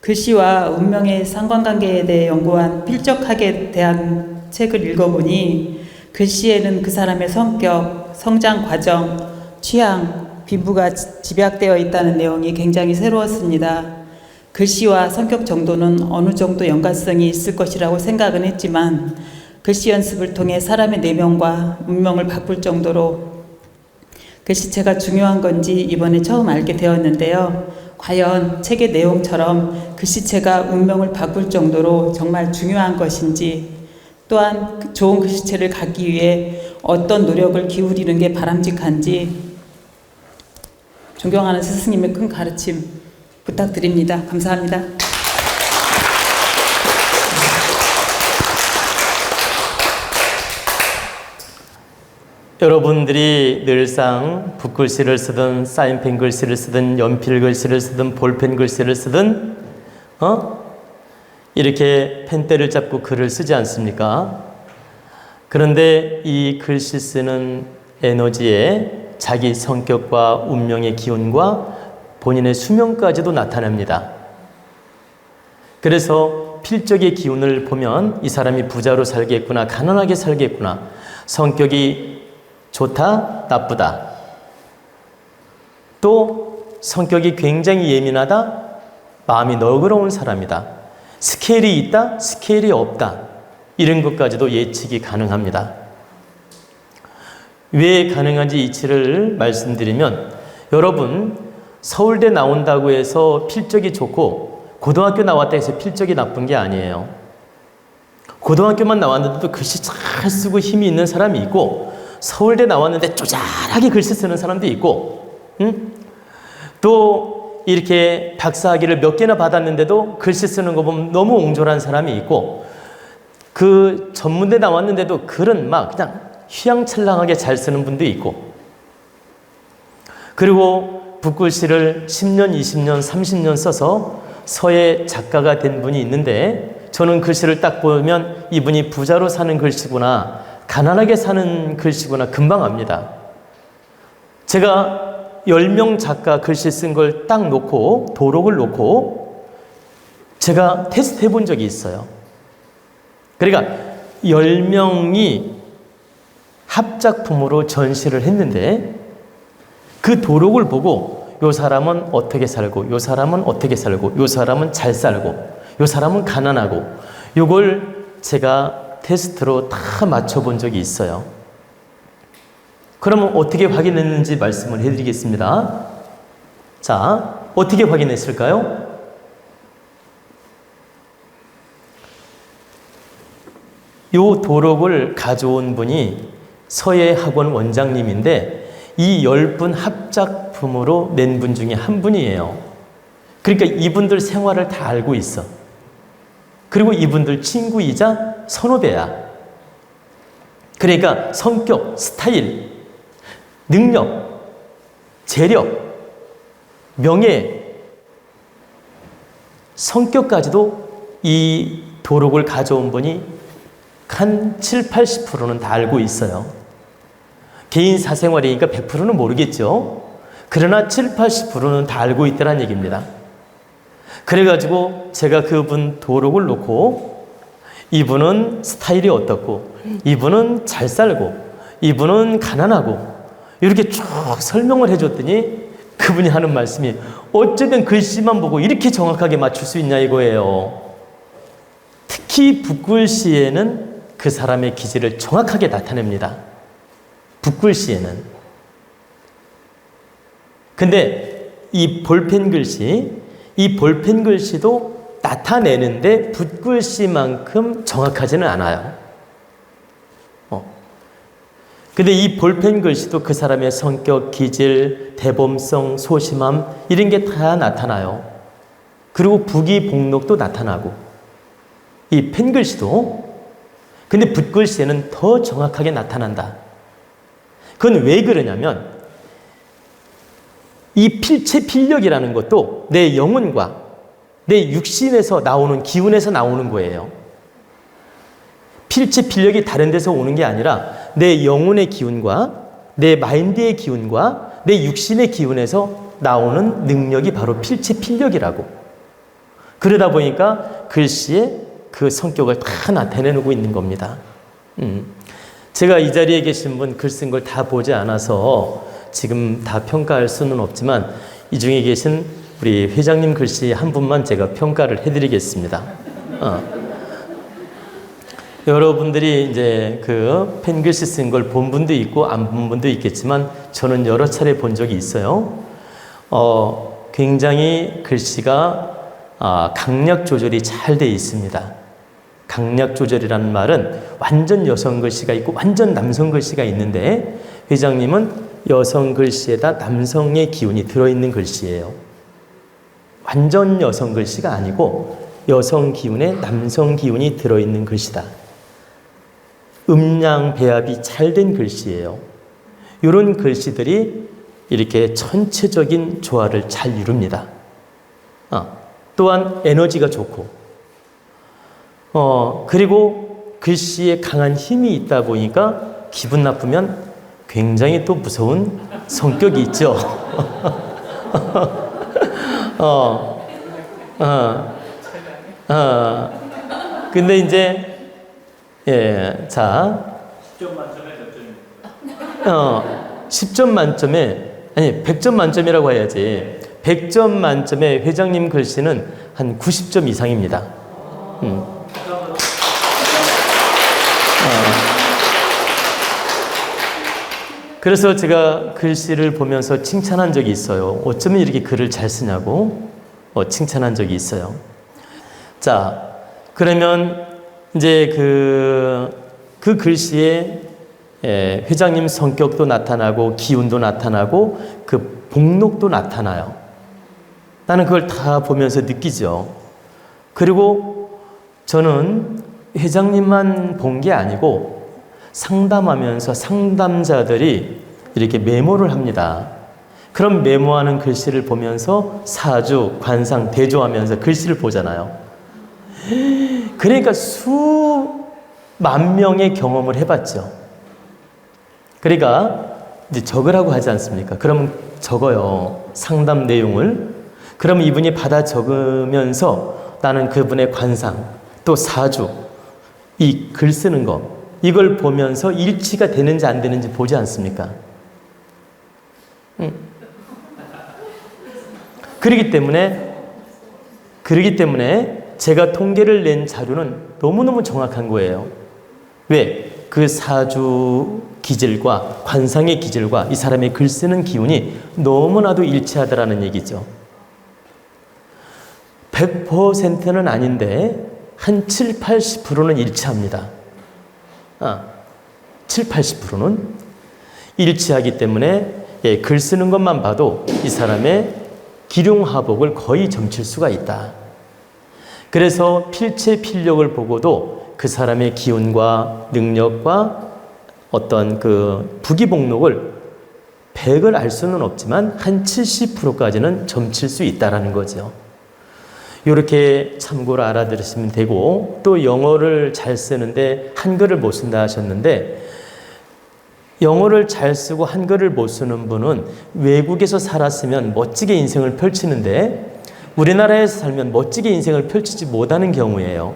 글씨와 운명의 상관관계에 대해 연구한 필적학에 대한 책을 읽어보니 글씨에는 그 사람의 성격, 성장 과정, 취향, 빈부가 집약되어 있다는 내용이 굉장히 새로웠습니다. 글씨와 성격 정도는 어느 정도 연관성이 있을 것이라고 생각은 했지만 글씨 연습을 통해 사람의 내면과 운명을 바꿀 정도로 글씨체가 중요한 건지 이번에 처음 알게 되었는데요. 과연 책의 내용처럼 글씨체가 운명을 바꿀 정도로 정말 중요한 것인지, 또한 좋은 글씨체를 갖기 위해 어떤 노력을 기울이는 게 바람직한지 존경하는 스승님의 큰 가르침 부탁드립니다. 감사합니다. 여러분들이 늘상 붓글씨를 쓰든 사인펜 글씨를 쓰든 연필 글씨를 쓰든 볼펜 글씨를 쓰든 이렇게 펜대를 잡고 글을 쓰지 않습니까? 그런데 이 글씨 쓰는 에너지에 자기 성격과 운명의 기운과 본인의 수명까지도 나타냅니다. 그래서 필적의 기운을 보면 이 사람이 부자로 살겠구나, 가난하게 살겠구나, 성격이 좋다, 나쁘다, 또 성격이 굉장히 예민하다, 마음이 너그러운 사람이다, 스케일이 있다, 스케일이 없다, 이런 것까지도 예측이 가능합니다. 왜 가능한지 이치를 말씀드리면, 여러분 서울대 나온다고 해서 필적이 좋고 고등학교 나왔다 해서 필적이 나쁜 게 아니에요. 고등학교만 나왔는데도 글씨 잘 쓰고 힘이 있는 사람이 있고, 서울대 나왔는데 쪼잘하게 글씨 쓰는 사람도 있고, 또 이렇게 박사학위를 몇 개나 받았는데도 글씨 쓰는 거 보면 너무 옹졸한 사람이 있고, 그 전문대 나왔는데도 글은 막 그냥 휘황찬란하게 잘 쓰는 분도 있고, 그리고 붓글씨를 10년, 20년, 30년 써서 서예 작가가 된 분이 있는데, 저는 글씨를 딱 보면 이분이 부자로 사는 글씨구나, 가난하게 사는 글씨구나 금방 압니다. 제가 10명 작가 글씨 쓴 걸 딱 놓고 도록을 놓고 제가 테스트 해본 적이 있어요. 그러니까 10명이 합작품으로 전시를 했는데 그 도록을 보고 요 사람은 어떻게 살고, 요 사람은 어떻게 살고, 요 사람은 잘 살고, 요 사람은 가난하고, 요걸 제가 테스트로 다 맞춰본 적이 있어요. 그러면 어떻게 확인했는지 말씀을 해드리겠습니다. 자, 어떻게 확인했을까요? 요 도록을 가져온 분이 서예학원 원장님인데 이 10분 합작품으로 낸 분 중에 한 분이에요. 그러니까 이분들 생활을 다 알고 있어. 그리고 이분들 친구이자 선후배야. 그러니까 성격, 스타일, 능력, 재력, 명예, 성격까지도 이 도록을 가져온 분이 한 7, 80%는 다 알고 있어요. 개인 사생활이니까 100%는 모르겠죠. 그러나 7, 80%는 다 알고 있다는 얘기입니다. 그래가지고 제가 그분 도록을 놓고 이분은 스타일이 어떻고, 이분은 잘 살고, 이분은 가난하고, 이렇게 쭉 설명을 해줬더니 그분이 하는 말씀이 어쨌든 글씨만 보고 이렇게 정확하게 맞출 수 있냐 이거예요. 특히 붓글씨에는 그 사람의 기질을 정확하게 나타냅니다. 붓글씨에는. 근데 이 볼펜 글씨, 이 볼펜 글씨도 나타내는데 붓글씨만큼 정확하지는 않아요. 근데 이 볼펜 글씨도 그 사람의 성격, 기질, 대범성, 소심함 이런 게 다 나타나요. 그리고 부귀복록도 나타나고, 이 펜 글씨도. 근데 붓글씨에는 더 정확하게 나타난다. 그건 왜 그러냐면 이 필체 필력이라는 것도 내 영혼과 내 육신에서 나오는 기운에서 나오는 거예요. 필체 필력이 다른 데서 오는 게 아니라 내 영혼의 기운과 내 마인드의 기운과 내 육신의 기운에서 나오는 능력이 바로 필체 필력이라고. 그러다 보니까 글씨에 그 성격을 다 나타내고 있는 겁니다. 제가 이 자리에 계신 분 글 쓴 걸 다 보지 않아서 지금 다 평가할 수는 없지만 이 중에 계신 우리 회장님 글씨 한 분만 제가 평가를 해드리겠습니다. 여러분들이 이제 그 펜글씨 쓴 걸 본 분도 있고 안 본 분도 있겠지만 저는 여러 차례 본 적이 있어요. 굉장히 글씨가 강약 조절이 잘 돼 있습니다. 강약 조절이라는 말은 완전 여성 글씨가 있고 완전 남성 글씨가 있는데 회장님은 여성 글씨에다 남성의 기운이 들어있는 글씨예요. 완전 여성 글씨가 아니고 여성 기운에 남성 기운이 들어있는 글씨다. 음양 배합이 잘 된 글씨예요. 이런 글씨들이 이렇게 전체적인 조화를 잘 이룹니다. 또한 에너지가 좋고, 그리고 글씨에 강한 힘이 있다 보니까 기분 나쁘면 굉장히 또 무서운 성격이 있죠. 근데 이제 자, 10점 만점에 몇 점입니까? 10점 만점에, 아니, 100점 만점이라고 해야지. 100점 만점에 회장님 글씨는 한 90점 이상입니다. 그래서 제가 글씨를 보면서 칭찬한 적이 있어요. 어쩌면 이렇게 글을 잘 쓰냐고 칭찬한 적이 있어요. 자, 그러면 이제 그 글씨에 회장님 성격도 나타나고 기운도 나타나고 그 복록도 나타나요. 나는 그걸 다 보면서 느끼죠. 그리고 저는 회장님만 본 게 아니고 상담하면서 상담자들이 이렇게 메모를 합니다. 그럼 메모하는 글씨를 보면서 사주, 관상, 대조하면서 글씨를 보잖아요. 그러니까 수만 명의 경험을 해봤죠. 그러니까 이제 적으라고 하지 않습니까? 그러면 적어요. 상담 내용을. 그러면 이분이 받아 적으면서 나는 그분의 관상, 또 사주, 이 글 쓰는 거, 이걸 보면서 일치가 되는지 안 되는지 보지 않습니까? 그러기 때문에 제가 통계를 낸 자료는 너무너무 정확한 거예요. 왜? 그 사주 기질과 관상의 기질과 이 사람의 글 쓰는 기운이 너무나도 일치하더라는 얘기죠. 100%는 아닌데 한 7, 80%는 일치합니다. 7, 80%는 일치하기 때문에 글 쓰는 것만 봐도 이 사람의 기룡화복을 거의 점칠 수가 있다. 그래서 필체 필력을 보고도 그 사람의 기운과 능력과 어떤 그 부기복록을 100을 알 수는 없지만 한 70%까지는 점칠 수 있다라는 거죠. 이렇게 참고로 알아들으시면 되고, 또 영어를 잘 쓰는데 한글을 못 쓴다 하셨는데, 영어를 잘 쓰고 한글을 못 쓰는 분은 외국에서 살았으면 멋지게 인생을 펼치는데 우리나라에서 살면 멋지게 인생을 펼치지 못하는 경우예요.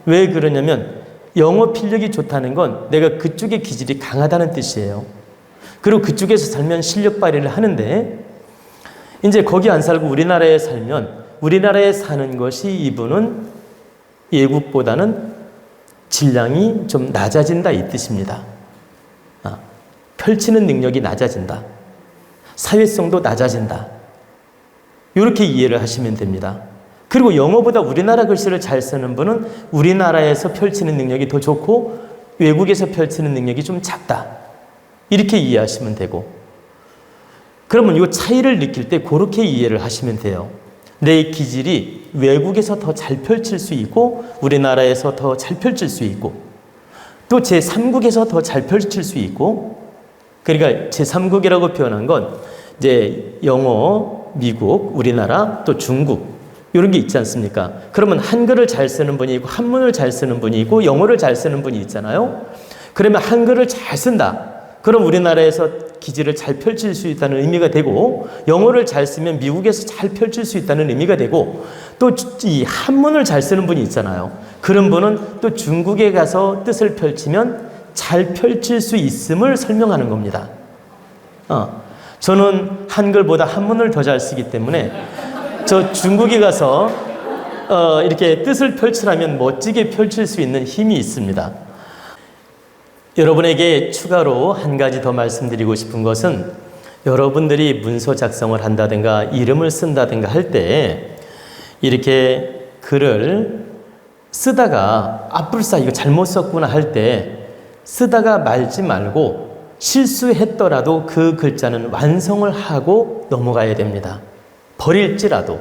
왜 그러냐면 영어 필력이 좋다는 건 내가 그쪽의 기질이 강하다는 뜻이에요. 그리고 그쪽에서 살면 실력 발휘를 하는데, 이제 거기 안 살고 우리나라에 살면 우리나라에 사는 것이 이분은 외국보다는 질량이 좀 낮아진다 이 뜻입니다. 펼치는 능력이 낮아진다. 사회성도 낮아진다. 이렇게 이해를 하시면 됩니다. 그리고 영어보다 우리나라 글씨를 잘 쓰는 분은 우리나라에서 펼치는 능력이 더 좋고 외국에서 펼치는 능력이 좀 작다. 이렇게 이해하시면 되고, 그러면 이 차이를 느낄 때 그렇게 이해를 하시면 돼요. 내 기질이 외국에서 더 잘 펼칠 수 있고 우리나라에서 더 잘 펼칠 수 있고 또 제3국에서 더 잘 펼칠 수 있고, 그러니까 제3국이라고 표현한 건 이제 영어, 미국, 우리나라, 또 중국 이런 게 있지 않습니까? 그러면 한글을 잘 쓰는 분이 있고 한문을 잘 쓰는 분이 있고 영어를 잘 쓰는 분이 있잖아요. 그러면 한글을 잘 쓴다. 그럼 우리나라에서 기지를 잘 펼칠 수 있다는 의미가 되고, 영어를 잘 쓰면 미국에서 잘 펼칠 수 있다는 의미가 되고, 또 이 한문을 잘 쓰는 분이 있잖아요. 그런 분은 또 중국에 가서 뜻을 펼치면 잘 펼칠 수 있음을 설명하는 겁니다. 저는 한글보다 한문을 더 잘 쓰기 때문에 저 중국에 가서 이렇게 뜻을 펼치라면 멋지게 펼칠 수 있는 힘이 있습니다. 여러분에게 추가로 한 가지 더 말씀드리고 싶은 것은, 여러분들이 문서 작성을 한다든가 이름을 쓴다든가 할 때 이렇게 글을 쓰다가 아뿔싸 이거 잘못 썼구나 할 때 쓰다가 말지 말고 실수했더라도 그 글자는 완성을 하고 넘어가야 됩니다. 버릴지라도.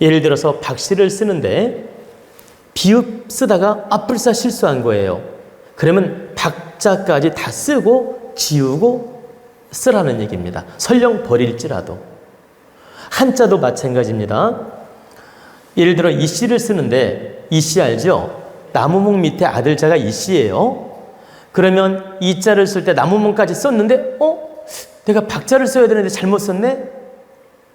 예를 들어서 박씨를 쓰는데 비읍 쓰다가 아뿔싸 실수한 거예요. 그러면 박자까지 다 쓰고 지우고 쓰라는 얘기입니다. 설령 버릴지라도. 한자도 마찬가지입니다. 예를 들어 이씨를 쓰는데, 이씨 알죠? 나무목 밑에 아들자가 이씨예요. 그러면 이자를 쓸 때 나무목까지 썼는데 내가 박자를 써야 되는데 잘못 썼네?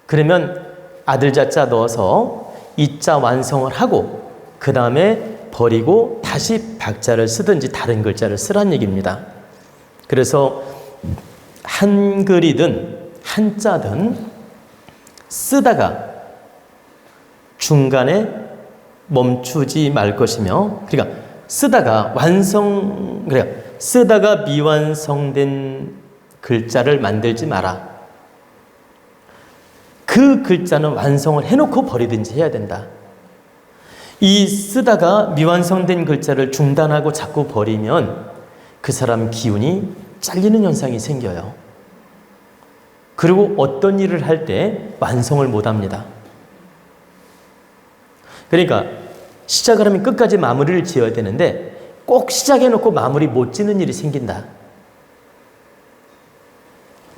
그러면 아들자자 넣어서 이자 완성을 하고 그 다음에 버리고 다시 박자를 쓰든지 다른 글자를 쓰란 얘기입니다. 그래서 한글이든 한자든 쓰다가 중간에 멈추지 말 것이며, 그러니까 쓰다가 미완성된 글자를 만들지 마라. 그 글자는 완성을 해놓고 버리든지 해야 된다. 이 쓰다가 미완성된 글자를 중단하고 자꾸 버리면 그 사람 기운이 잘리는 현상이 생겨요. 그리고 어떤 일을 할 때 완성을 못합니다. 그러니까 시작을 하면 끝까지 마무리를 지어야 되는데 꼭 시작해놓고 마무리 못 짓는 일이 생긴다.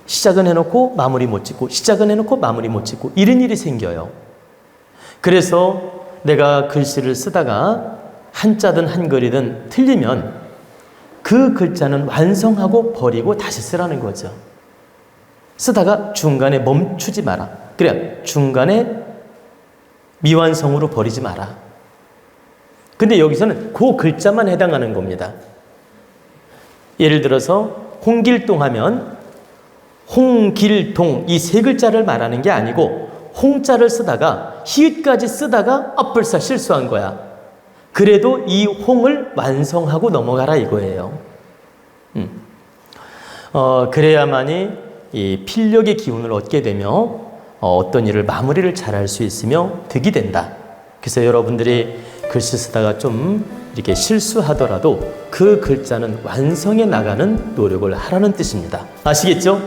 시작은 해놓고 마무리 못 짓고, 시작은 해놓고 마무리 못 짓고, 이런 일이 생겨요. 그래서 내가 글씨를 쓰다가 한자든 한글이든 틀리면 그 글자는 완성하고 버리고 다시 쓰라는 거죠. 쓰다가 중간에 멈추지 마라. 그래, 중간에 미완성으로 버리지 마라. 근데 여기서는 그 글자만 해당하는 겁니다. 예를 들어서 홍길동 하면 홍길동 이 세 글자를 말하는 게 아니고 홍자를 쓰다가 히읗까지 쓰다가 앞불사 실수한 거야. 그래도 이 홍을 완성하고 넘어가라 이거예요. 그래야만이 이 필력의 기운을 얻게 되며 어떤 일을 마무리를 잘할 수 있으며 득이 된다. 그래서 여러분들이 글씨 쓰다가 좀 이렇게 실수하더라도 그 글자는 완성해 나가는 노력을 하라는 뜻입니다. 아시겠죠?